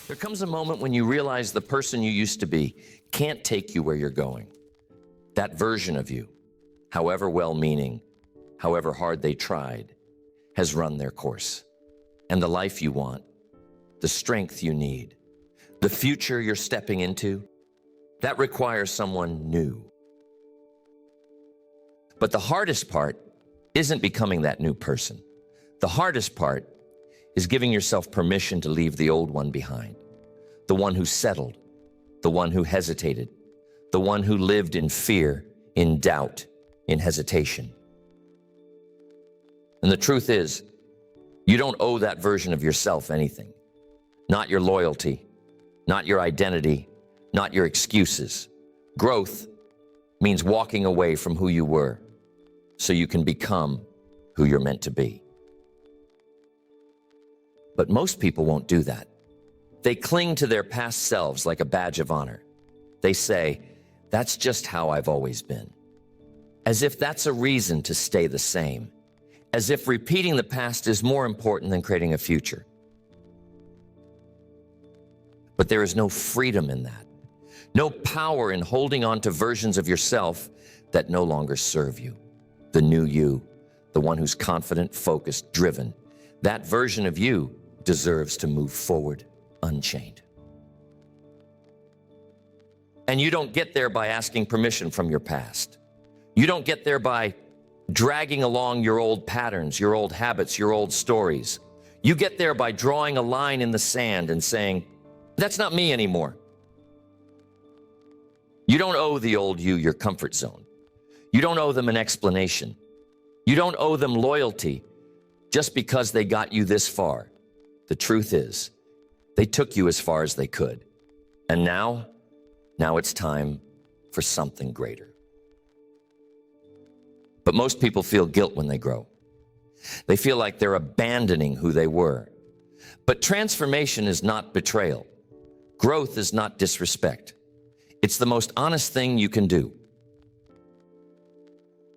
There comes a moment when you realize the person you used to be can't take you where you're going. That version of you, however well-meaning, however hard they tried, has run their course. And the life you want, the strength you need, the future you're stepping into, that requires someone new. But the hardest part isn't becoming that new person. The hardest part is giving yourself permission to leave the old one behind. The one who settled, the one who hesitated, the one who lived in fear, in doubt, in hesitation. And the truth is, you don't owe that version of yourself anything. Not your loyalty, not your identity, not your excuses. Growth means walking away from who you were so you can become who you're meant to be. But most people won't do that. They cling to their past selves like a badge of honor. They say, that's just how I've always been. As if that's a reason to stay the same. As if repeating the past is more important than creating a future. But there is no freedom in that. No power in holding on to versions of yourself that no longer serve you. The new you, the one who's confident, focused, driven. That version of you deserves to move forward unchained. And you don't get there by asking permission from your past. You don't get there by dragging along your old patterns, your old habits, your old stories. You get there by drawing a line in the sand and saying, that's not me anymore. You don't owe the old you your comfort zone. You don't owe them an explanation. You don't owe them loyalty just because they got you this far. The truth is, they took you as far as they could. And now it's time for something greater. But most people feel guilt when they grow. They feel like they're abandoning who they were. But transformation is not betrayal. Growth is not disrespect. It's the most honest thing you can do.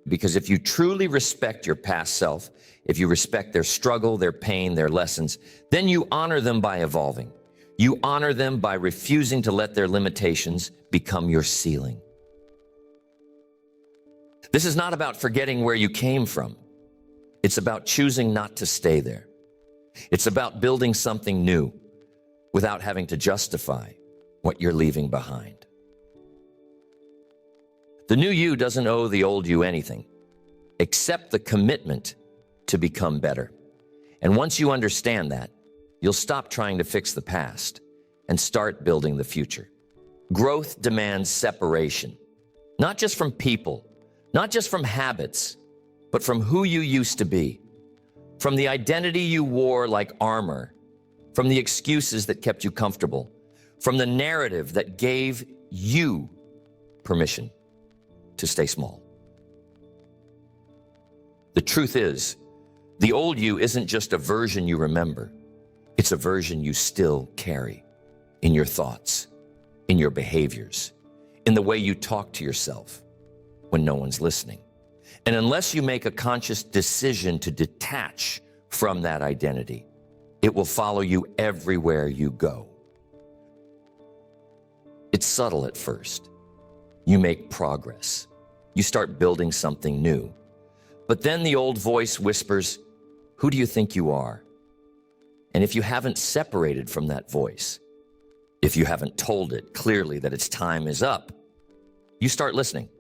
Because if you truly respect your past self, if you respect their struggle, their pain, their lessons, then you honor them by evolving. You honor them by refusing to let their limitations become your ceiling. This is not about forgetting where you came from. It's about choosing not to stay there. It's about building something new without having to justify what you're leaving behind. The new you doesn't owe the old you anything, except the commitment to become better. And once you understand that, you'll stop trying to fix the past and start building the future. Growth demands separation, not just from people, not just from habits, but from who you used to be, from the identity you wore like armor, from the excuses that kept you comfortable, from the narrative that gave you permission to stay small. The truth is, the old you isn't just a version you remember. It's a version you still carry in your thoughts, in your behaviors, in the way you talk to yourself when no one's listening. And unless you make a conscious decision to detach from that identity, it will follow you everywhere you go. It's subtle at first. You make progress. You start building something new. But then the old voice whispers, who do you think you are? And if you haven't separated from that voice, if you haven't told it clearly that its time is up, you start listening.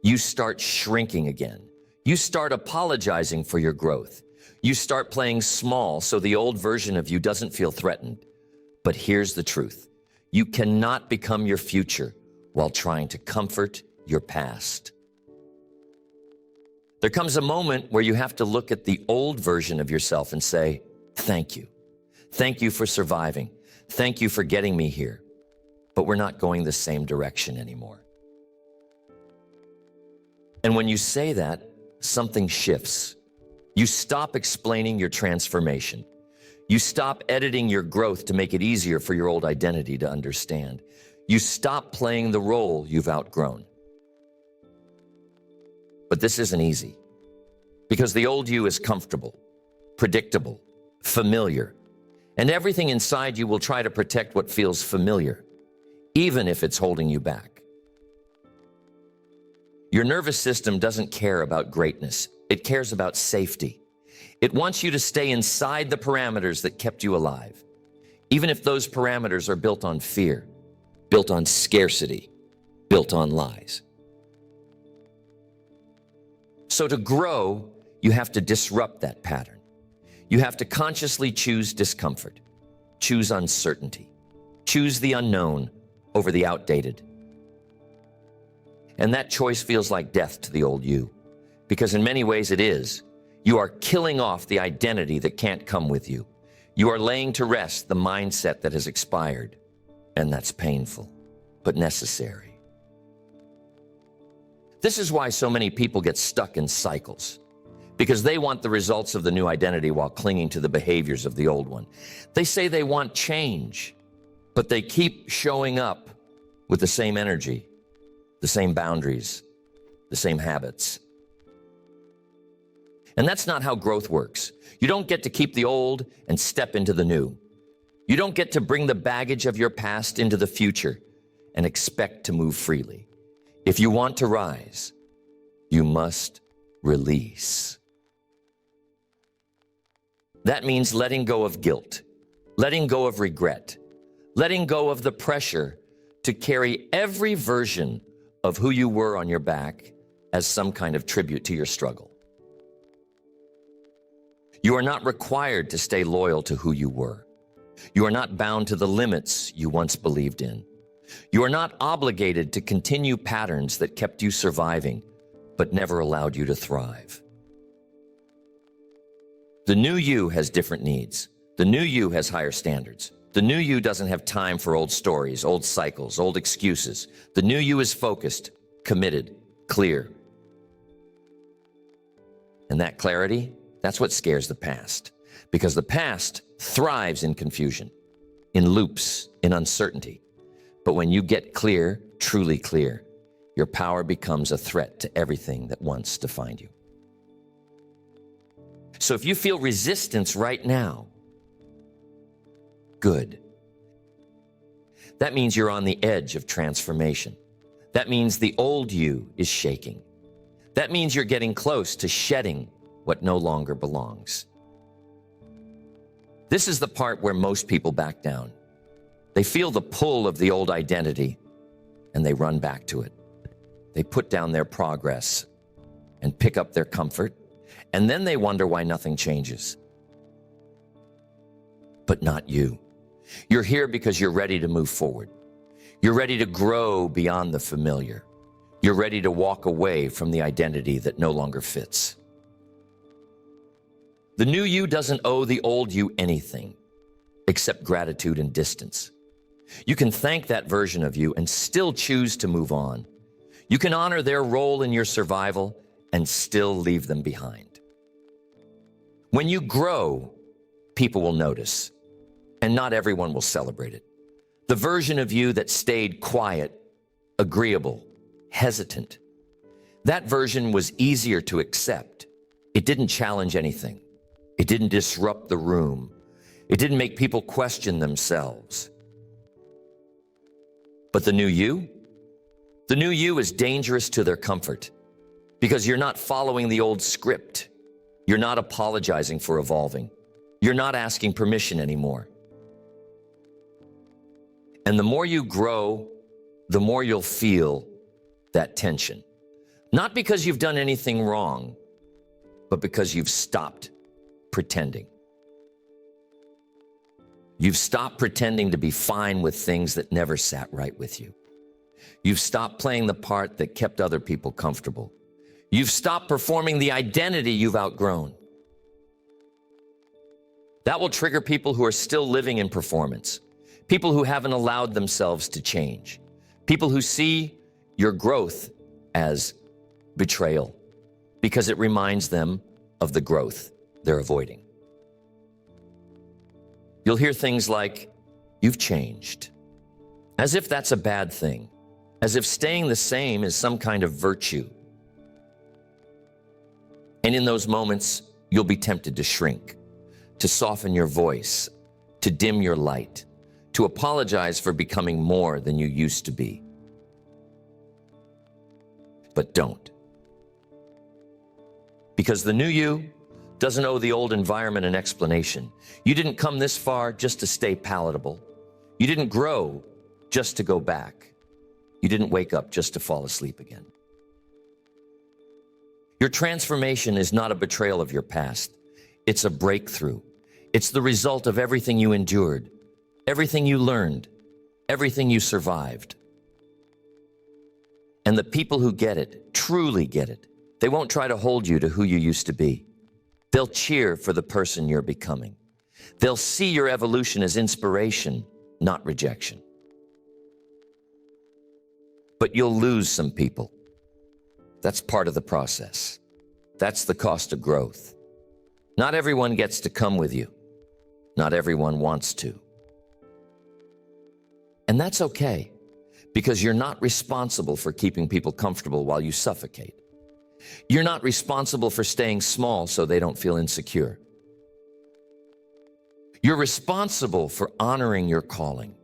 You start shrinking again. You start apologizing for your growth. You start playing small so the old version of you doesn't feel threatened. But here's the truth. You cannot become your future while trying to comfort your past. There comes a moment where you have to look at the old version of yourself and say, thank you. Thank you for surviving. Thank you for getting me here. But we're not going the same direction anymore. And when you say that, something shifts. You stop explaining your transformation. You stop editing your growth to make it easier for your old identity to understand. You stop playing the role you've outgrown. But this isn't easy, because the old you is comfortable, predictable, familiar, And everything inside you will try to protect what feels familiar, even if it's holding you back. Your nervous system doesn't care about greatness. It cares about safety. It wants you to stay inside the parameters that kept you alive, even if those parameters are built on fear, built on scarcity, built on lies. So to grow, you have to disrupt that pattern. You have to consciously choose discomfort, choose uncertainty, choose the unknown over the outdated. And that choice feels like death to the old you, because in many ways it is. You are killing off the identity that can't come with you. You are laying to rest the mindset that has expired, and that's painful, but necessary. This is why so many people get stuck in cycles, because they want the results of the new identity while clinging to the behaviors of the old one. They say they want change, but they keep showing up with the same energy, the same boundaries, the same habits. And that's not how growth works. You don't get to keep the old and step into the new. You don't get to bring the baggage of your past into the future and expect to move freely. If you want to rise, you must release. That means letting go of guilt, letting go of regret, letting go of the pressure to carry every version of who you were on your back as some kind of tribute to your struggle. You are not required to stay loyal to who you were. You are not bound to the limits you once believed in. You are not obligated to continue patterns that kept you surviving, but never allowed you to thrive. The new you has different needs. The new you has higher standards. The new you doesn't have time for old stories, old cycles, old excuses. The new you is focused, committed, clear. And that clarity, that's what scares the past, because the past thrives in confusion, in loops, in uncertainty. But when you get clear, truly clear, your power becomes a threat to everything that once defined you. So if you feel resistance right now, good. That means you're on the edge of transformation. That means the old you is shaking. That means you're getting close to shedding what no longer belongs. This is the part where most people back down. They feel the pull of the old identity and they run back to it. They put down their progress and pick up their comfort, and then they wonder why nothing changes. But not you. You're here because you're ready to move forward. You're ready to grow beyond the familiar. You're ready to walk away from the identity that no longer fits. The new you doesn't owe the old you anything except gratitude and distance. You can thank that version of you and still choose to move on. You can honor their role in your survival and still leave them behind. When you grow, people will notice, and not everyone will celebrate it. The version of you that stayed quiet, agreeable, hesitant, that version was easier to accept. It didn't challenge anything. It didn't disrupt the room. It didn't make people question themselves. But the new you is dangerous to their comfort because you're not following the old script. You're not apologizing for evolving. You're not asking permission anymore. And the more you grow, the more you'll feel that tension. Not because you've done anything wrong, but because you've stopped pretending. You've stopped pretending to be fine with things that never sat right with you. You've stopped playing the part that kept other people comfortable. You've stopped performing the identity you've outgrown. That will trigger people who are still living in performance, people who haven't allowed themselves to change, people who see your growth as betrayal because it reminds them of the growth they're avoiding. You'll hear things like, "You've changed," as if that's a bad thing, as if staying the same is some kind of virtue. And in those moments, you'll be tempted to shrink, to soften your voice, to dim your light, to apologize for becoming more than you used to be. But don't. Because the new you doesn't owe the old environment an explanation. You didn't come this far just to stay palatable. You didn't grow just to go back. You didn't wake up just to fall asleep again. Your transformation is not a betrayal of your past. It's a breakthrough. It's the result of everything you endured, everything you learned, everything you survived. And the people who get it, truly get it, they won't try to hold you to who you used to be. They'll cheer for the person you're becoming. They'll see your evolution as inspiration, not rejection. But you'll lose some people. That's part of the process. That's the cost of growth. Not everyone gets to come with you. Not everyone wants to. And that's okay, because you're not responsible for keeping people comfortable while you suffocate. You're not responsible for staying small so they don't feel insecure. You're responsible for honoring your calling,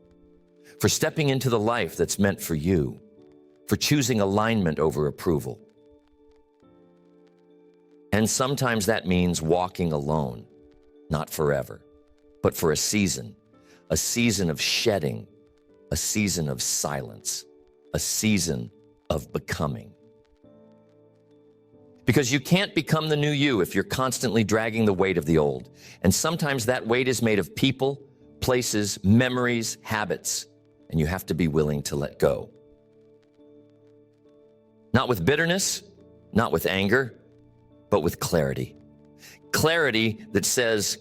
for stepping into the life that's meant for you, for choosing alignment over approval. And sometimes that means walking alone, not forever, but for a season of shedding, a season of silence, a season of becoming. Because you can't become the new you if you're constantly dragging the weight of the old. And sometimes that weight is made of people, places, memories, habits, and you have to be willing to let go. Not with bitterness, not with anger, but with clarity. Clarity that says,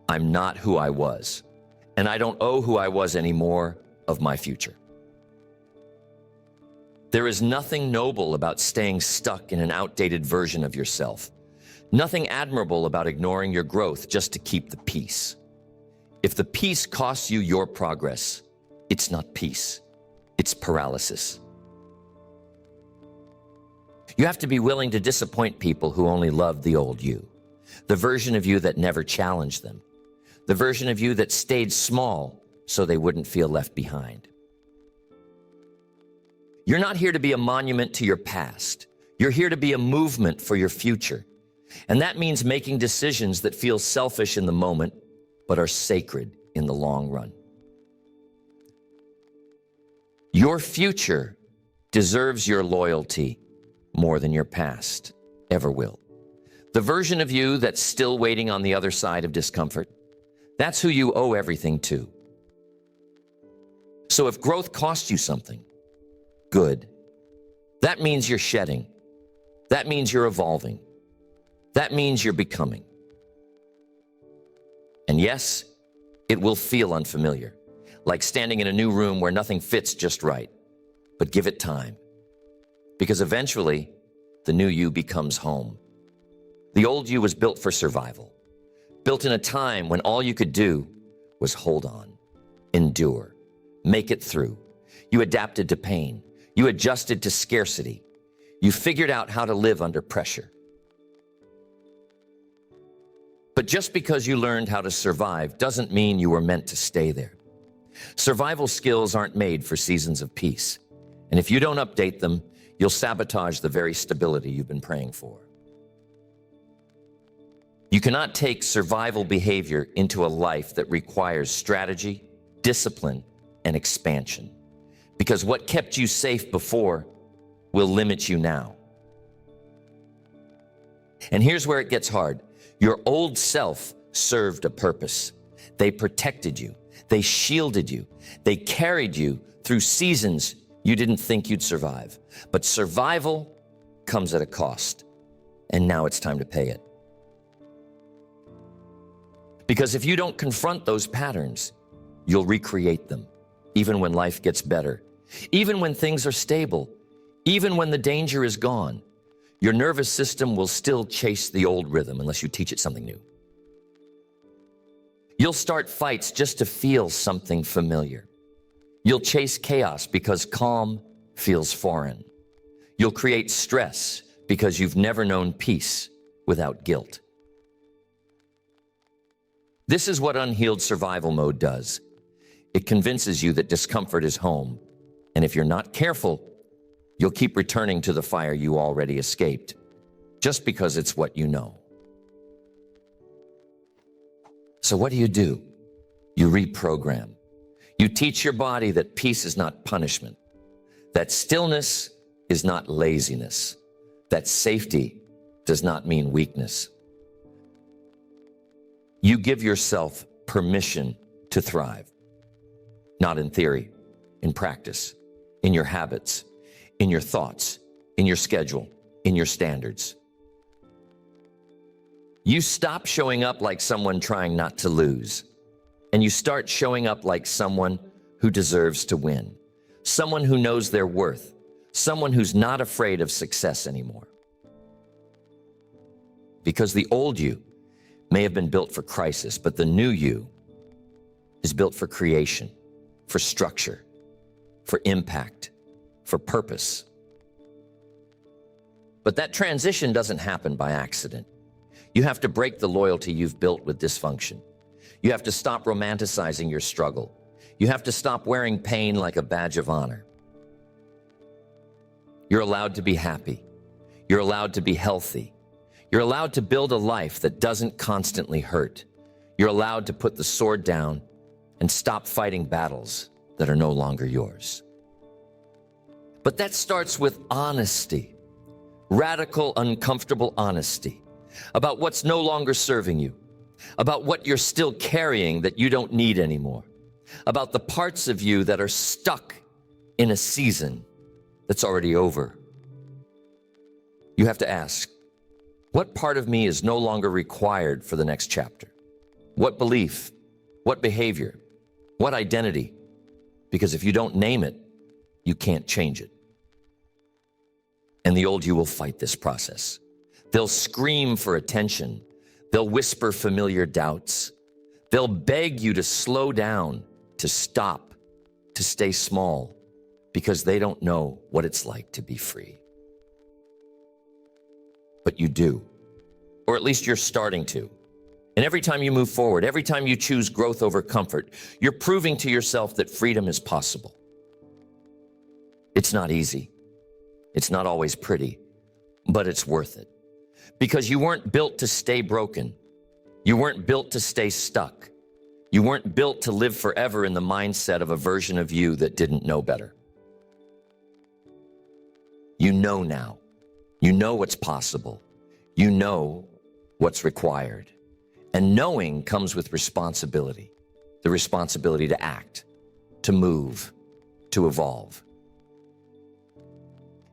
I'm not who I was, and I don't owe who I was anymore of my future. There is nothing noble about staying stuck in an outdated version of yourself. Nothing admirable about ignoring your growth just to keep the peace. If the peace costs you your progress, it's not peace, it's paralysis. You have to be willing to disappoint people who only love the old you, the version of you that never challenged them, the version of you that stayed small so they wouldn't feel left behind. You're not here to be a monument to your past. You're here to be a movement for your future. And that means making decisions that feel selfish in the moment, but are sacred in the long run. Your future deserves your loyalty more than your past ever will. The version of you that's still waiting on the other side of discomfort, that's who you owe everything to. So if growth costs you something, good. That means you're shedding. That means you're evolving. That means you're becoming. And yes, it will feel unfamiliar, like standing in a new room where nothing fits just right. But give it time, because eventually the new you becomes home. The old you was built for survival, built in a time when all you could do was hold on, endure, make it through. You adapted to pain. You adjusted to scarcity. You figured out how to live under pressure. But just because you learned how to survive doesn't mean you were meant to stay there. Survival skills aren't made for seasons of peace. And if you don't update them, you'll sabotage the very stability you've been praying for. You cannot take survival behavior into a life that requires strategy, discipline, and expansion. Because what kept you safe before will limit you now. And here's where it gets hard. Your old self served a purpose. They protected you. They shielded you. They carried you through seasons you didn't think you'd survive. But survival comes at a cost. And now it's time to pay it. Because if you don't confront those patterns, you'll recreate them, even when life gets better, even when things are stable, even when the danger is gone. Your nervous system will still chase the old rhythm unless you teach it something new. You'll start fights just to feel something familiar. You'll chase chaos because calm feels foreign. You'll create stress because you've never known peace without guilt. This is what unhealed survival mode does. It convinces you that discomfort is home, and if you're not careful, you'll keep returning to the fire you already escaped, just because it's what you know. So what do? You reprogram. You teach your body that peace is not punishment, that stillness is not laziness, that safety does not mean weakness. You give yourself permission to thrive, not in theory, in practice, in your habits, in your thoughts, in your schedule, in your standards. You stop showing up like someone trying not to lose, and you start showing up like someone who deserves to win, someone who knows their worth, someone who's not afraid of success anymore. Because the old you may have been built for crisis, but the new you is built for creation, for structure, for impact, for purpose. But that transition doesn't happen by accident. You have to break the loyalty you've built with dysfunction. You have to stop romanticizing your struggle. You have to stop wearing pain like a badge of honor. You're allowed to be happy. You're allowed to be healthy. You're allowed to build a life that doesn't constantly hurt. You're allowed to put the sword down and stop fighting battles that are no longer yours. But that starts with honesty, radical, uncomfortable honesty about what's no longer serving you, about what you're still carrying that you don't need anymore, about the parts of you that are stuck in a season that's already over. You have to ask, what part of me is no longer required for the next chapter? What belief? What behavior? What identity? Because if you don't name it, you can't change it. And the old you will fight this process. They'll scream for attention. They'll whisper familiar doubts. They'll beg you to slow down, to stop, to stay small, because they don't know what it's like to be free. But you do, or at least you're starting to. And every time you move forward, every time you choose growth over comfort, you're proving to yourself that freedom is possible. It's not easy. It's not always pretty, but it's worth it. Because you weren't built to stay broken. You weren't built to stay stuck. You weren't built to live forever in the mindset of a version of you that didn't know better. You know now. You know what's possible. You know what's required. And knowing comes with responsibility. The responsibility to act, to move, to evolve.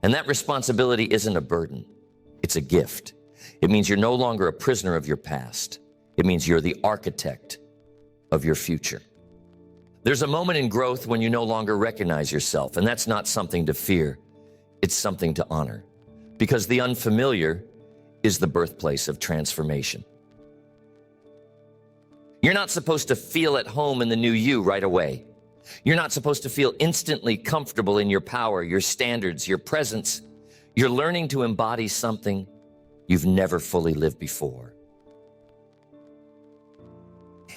And that responsibility isn't a burden. It's a gift. It means you're no longer a prisoner of your past. It means you're the architect of your future. There's a moment in growth when you no longer recognize yourself, and that's not something to fear. It's something to honor, because the unfamiliar is the birthplace of transformation. You're not supposed to feel at home in the new you right away. You're not supposed to feel instantly comfortable in your power, your standards, your presence. You're learning to embody something you've never fully lived before.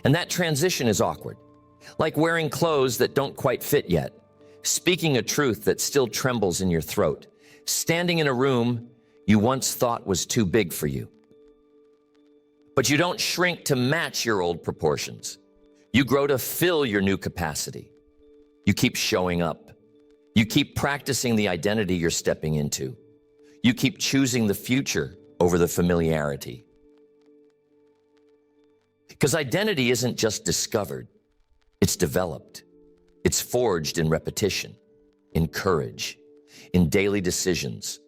And that transition is awkward, like wearing clothes that don't quite fit yet, speaking a truth that still trembles in your throat, standing in a room you once thought was too big for you. But you don't shrink to match your old proportions. You grow to fill your new capacity. You keep showing up. You keep practicing the identity you're stepping into. You keep choosing the future over the familiarity. Because identity isn't just discovered, it's developed. It's forged in repetition, in courage, in daily decisions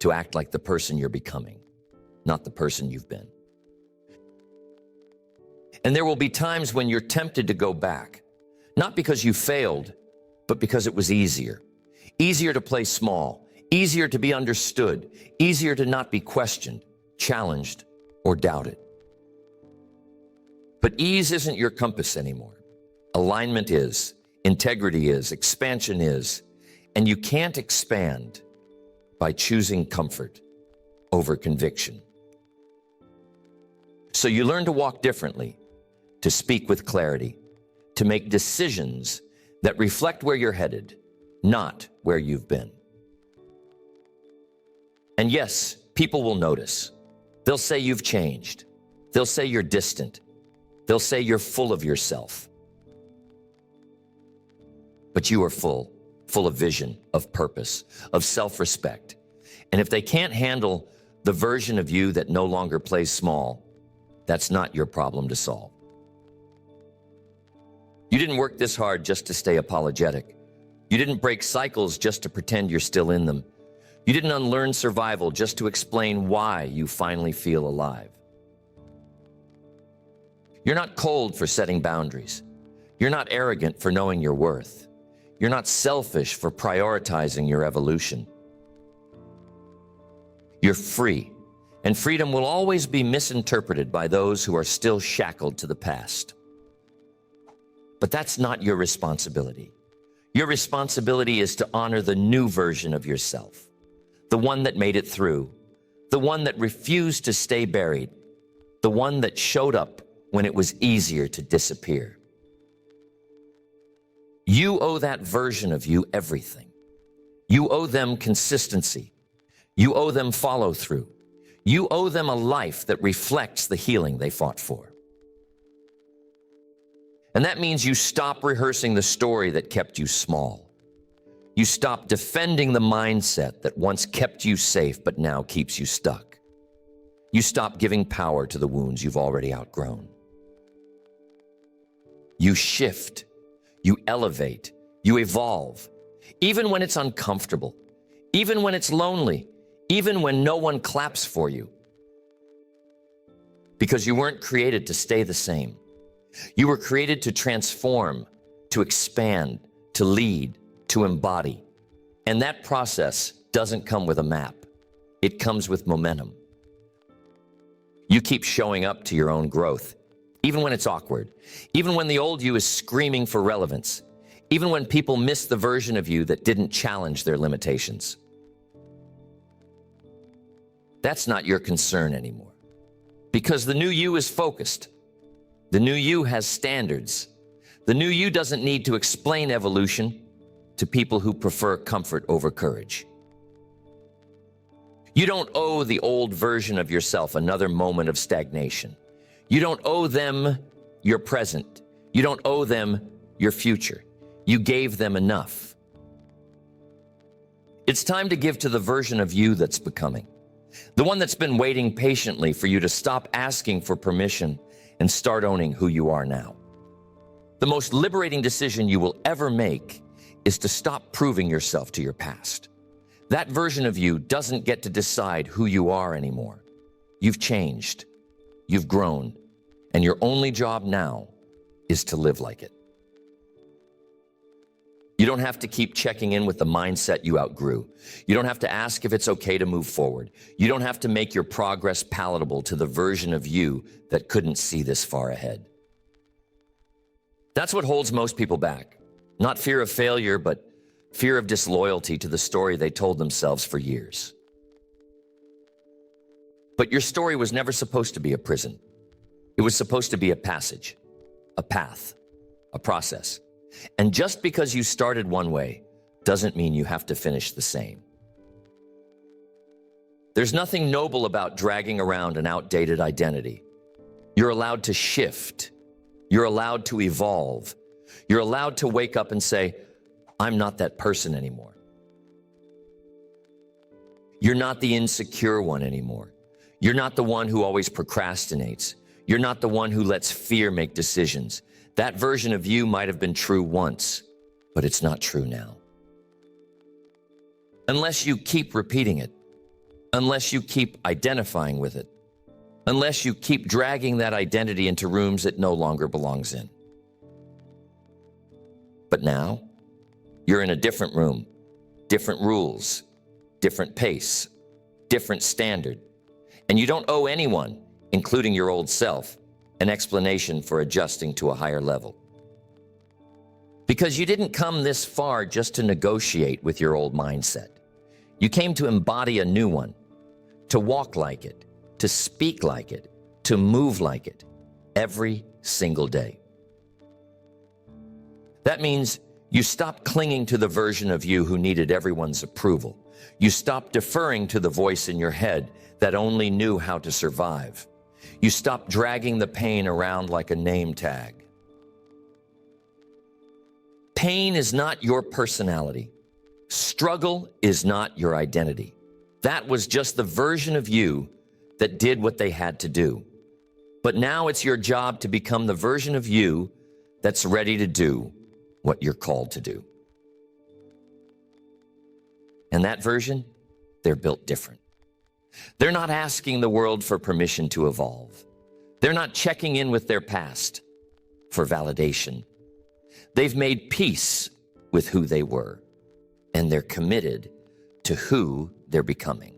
to act like the person you're becoming, not the person you've been. And there will be times when you're tempted to go back, not because you failed, but because it was easier. Easier to play small, easier to be understood, easier to not be questioned, challenged, or doubted. But ease isn't your compass anymore. Alignment is, integrity is, expansion is, and you can't expand by choosing comfort over conviction. So you learn to walk differently, to speak with clarity, to make decisions that reflect where you're headed, not where you've been. And yes, people will notice. They'll say you've changed. They'll say you're distant. They'll say you're full of yourself. But you are full of vision, of purpose, of self-respect. And if they can't handle the version of you that no longer plays small, that's not your problem to solve. You didn't work this hard just to stay apologetic. You didn't break cycles just to pretend you're still in them. You didn't unlearn survival just to explain why you finally feel alive. You're not cold for setting boundaries. You're not arrogant for knowing your worth. You're not selfish for prioritizing your evolution. You're free, and freedom will always be misinterpreted by those who are still shackled to the past. But that's not your responsibility. Your responsibility is to honor the new version of yourself, the one that made it through, the one that refused to stay buried, the one that showed up when it was easier to disappear. You owe that version of you everything. You owe them consistency. You owe them follow-through. You owe them a life that reflects the healing they fought for. And that means you stop rehearsing the story that kept you small. You stop defending the mindset that once kept you safe but now keeps you stuck. You stop giving power to the wounds you've already outgrown. You shift. You elevate, you evolve, even when it's uncomfortable, even when it's lonely, even when no one claps for you. Because you weren't created to stay the same. You were created to transform, to expand, to lead, to embody. And that process doesn't come with a map. It comes with momentum. You keep showing up to your own growth, even when it's awkward, even when the old you is screaming for relevance, even when people miss the version of you that didn't challenge their limitations. That's not your concern anymore, because the new you is focused. The new you has standards. The new you doesn't need to explain evolution to people who prefer comfort over courage. You don't owe the old version of yourself another moment of stagnation. You don't owe them your present. You don't owe them your future. You gave them enough. It's time to give to the version of you that's becoming, the one that's been waiting patiently for you to stop asking for permission and start owning who you are now. The most liberating decision you will ever make is to stop proving yourself to your past. That version of you doesn't get to decide who you are anymore. You've changed. You've grown, and your only job now is to live like it. You don't have to keep checking in with the mindset you outgrew. You don't have to ask if it's okay to move forward. You don't have to make your progress palatable to the version of you that couldn't see this far ahead. That's what holds most people back. Not fear of failure, but fear of disloyalty to the story they told themselves for years. But your story was never supposed to be a prison. It was supposed to be a passage, a path, a process. And just because you started one way doesn't mean you have to finish the same. There's nothing noble about dragging around an outdated identity. You're allowed to shift. You're allowed to evolve. You're allowed to wake up and say, I'm not that person anymore. You're not the insecure one anymore. You're not the one who always procrastinates. You're not the one who lets fear make decisions. That version of you might have been true once, but it's not true now. Unless you keep repeating it, unless you keep identifying with it, unless you keep dragging that identity into rooms it no longer belongs in. But now, you're in a different room, different rules, different pace, different standard, and you don't owe anyone, including your old self, an explanation for adjusting to a higher level. Because you didn't come this far just to negotiate with your old mindset. You came to embody a new one, to walk like it, to speak like it, to move like it, every single day. That means you stop clinging to the version of you who needed everyone's approval. You stop deferring to the voice in your head that only knew how to survive. You stop dragging the pain around like a name tag. Pain is not your personality. Struggle is not your identity. That was just the version of you that did what they had to do. But now it's your job to become the version of you that's ready to do what you're called to do. And that version, they're built different. They're not asking the world for permission to evolve. They're not checking in with their past for validation. They've made peace with who they were, and they're committed to who they're becoming.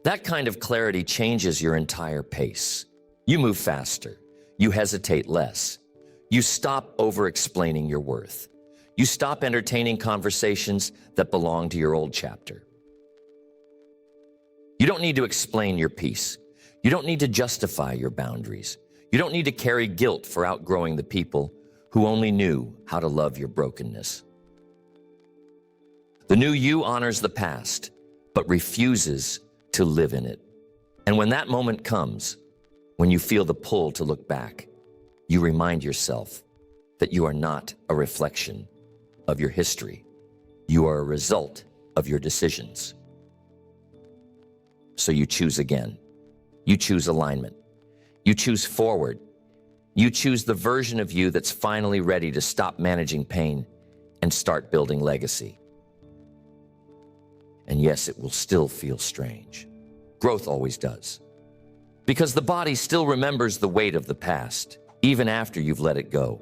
That kind of clarity changes your entire pace. You move faster. You hesitate less. You stop over-explaining your worth. You stop entertaining conversations that belong to your old chapter. You don't need to explain your peace. You don't need to justify your boundaries. You don't need to carry guilt for outgrowing the people who only knew how to love your brokenness. The new you honors the past, but refuses to live in it. And when that moment comes, when you feel the pull to look back, you remind yourself that you are not a reflection of your history. You are a result of your decisions. So you choose again. You choose alignment. You choose forward. You choose the version of you that's finally ready to stop managing pain and start building legacy. And yes, it will still feel strange. Growth always does. Because the body still remembers the weight of the past, even after you've let it go.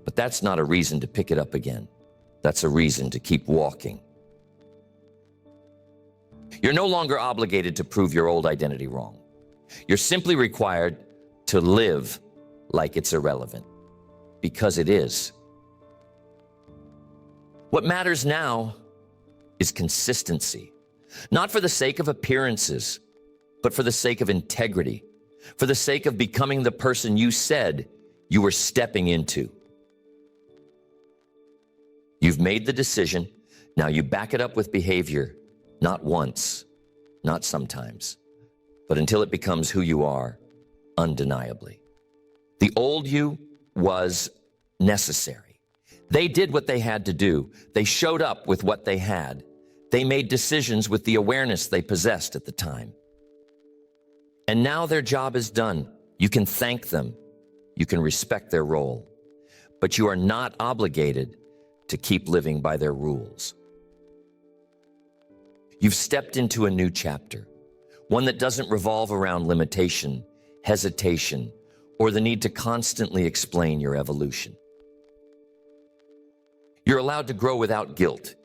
But that's not a reason to pick it up again. That's a reason to keep walking. You're no longer obligated to prove your old identity wrong. You're simply required to live like it's irrelevant, because it is. What matters now is consistency, not for the sake of appearances, but for the sake of integrity, for the sake of becoming the person you said you were stepping into. You've made the decision. Now you back it up with behavior, not once, not sometimes, but until it becomes who you are, undeniably. The old you was necessary. They did what they had to do. They showed up with what they had. They made decisions with the awareness they possessed at the time. And now their job is done. You can thank them. You can respect their role. But you are not obligated to keep living by their rules. You've stepped into a new chapter, one that doesn't revolve around limitation, hesitation, or the need to constantly explain your evolution. You're allowed to grow without guilt.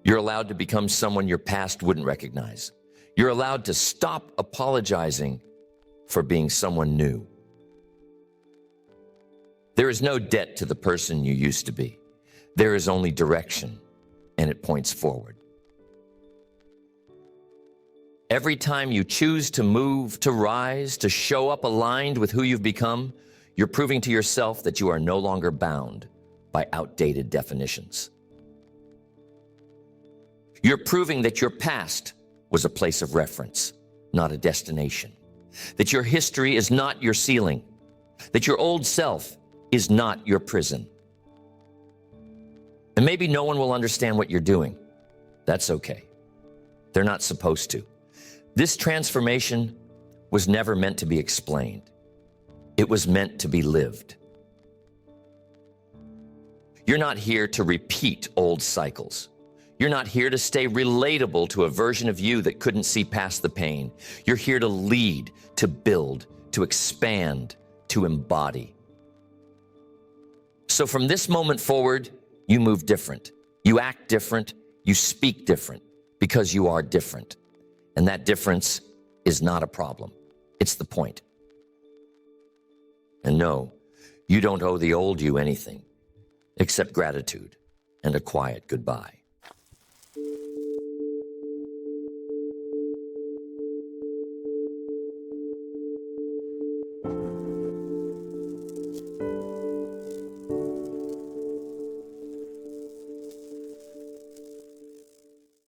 You're allowed to become someone your past wouldn't recognize. You're allowed to stop apologizing for being someone new. There is no debt to the person you used to be. There is only direction, and it points forward. Every time you choose to move, to rise, to show up aligned with who you've become, you're proving to yourself that you are no longer bound by outdated definitions. You're proving that your past was a place of reference, not a destination. That your history is not your ceiling. That your old self is not your prison. And maybe no one will understand what you're doing. That's okay. They're not supposed to. This transformation was never meant to be explained. It was meant to be lived. You're not here to repeat old cycles. You're not here to stay relatable to a version of you that couldn't see past the pain. You're here to lead, to build, to expand, to embody. So from this moment forward, you move different. You act different. You speak different because you are different. And that difference is not a problem. It's the point. And no, you don't owe the old you anything except gratitude and a quiet goodbye.